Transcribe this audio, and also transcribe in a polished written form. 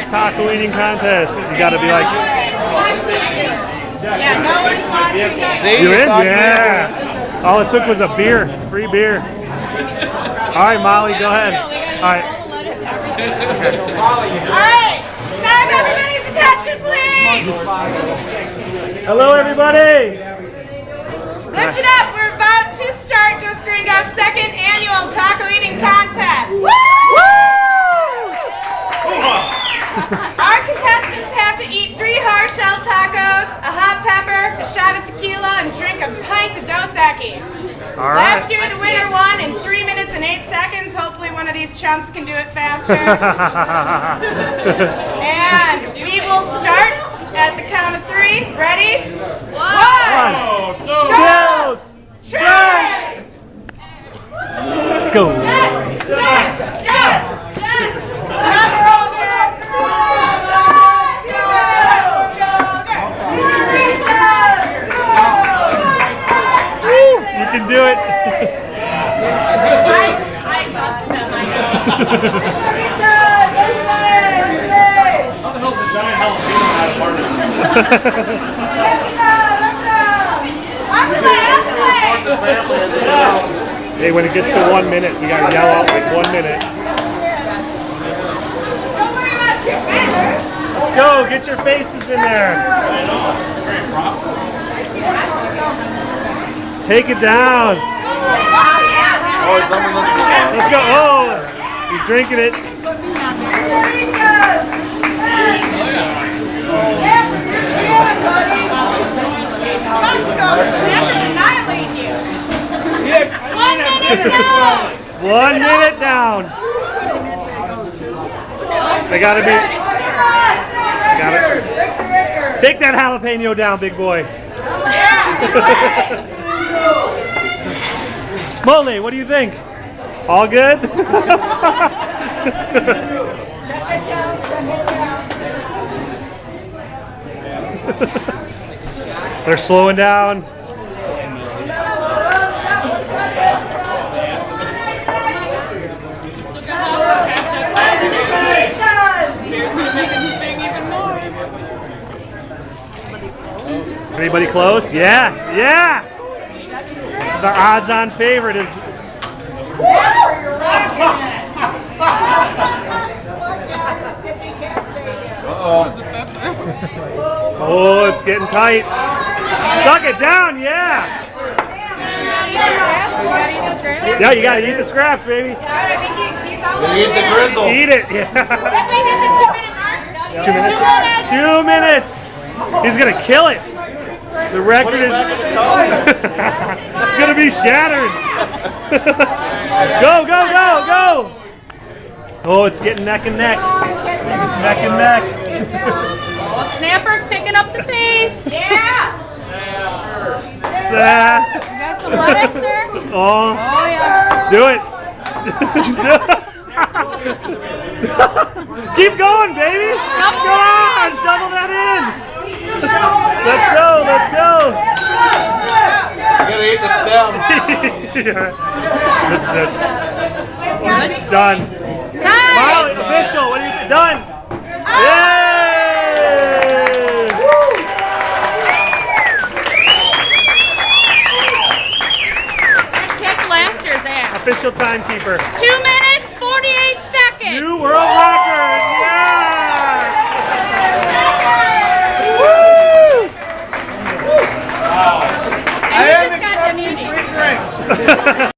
taco eating contest. You gotta be like, Yeah, no one's watching us. See? you in? Yeah. All it took was a beer, free beer. All right, Molly, go ahead. All right. Alright, can I have everybody's attention, please? Hello, everybody. Listen up, we're about to start Dos Gringos' second annual taco eating contest. Woo! Our contestants have to eat 3 hard shell tacos, a hot pepper, a shot of tequila, and drink a pint of Dos Equis. All right. Last year the winner won in 3 minutes and 8 seconds. Hopefully one of these chumps can do it faster. And we will start at the count of 3. Ready? 1, 2, 3. Go. You can do it. I just know. How the hell's a giant jalapeno out of Hey, when it gets to 1 minute, we gotta yell out like 1 minute. Don't worry about your feathers. Let's go, get your faces in there. Take it down. Let's go. Oh, he's drinking it. Annihilate you. 1 minute down. They gotta be. Take that jalapeno down, big boy. Mole, what do you think? All good? They're slowing down. Anybody close? Yeah, yeah. The odds-on favorite is. Oh, it's getting tight. Suck it down, yeah. Yeah, you gotta eat the scraps, baby. I think he's almost Eat the there. grizzle. Eat it, yeah. Then we hit the 2 minute mark. 2 minutes. 2 minutes. He's gonna kill it. The record is. It's gonna be shattered. Go, go, go, go. Oh, it's getting neck and neck. Neck and neck. Oh, Snapper's picking up the pace. Yeah. You got some lettuce there? Oh, Oh, yeah. do it. Keep going, baby. Come on, shovel that in. Let's go, let's go. You gotta eat the stem. Yeah. This is it. Done. Time. Molly, official, what do you think? Done. Yay! Kick Laster's ass. Official timekeeper. 2 minutes, 48 seconds. New world record. Yeah! And you just got done eating. Drinks.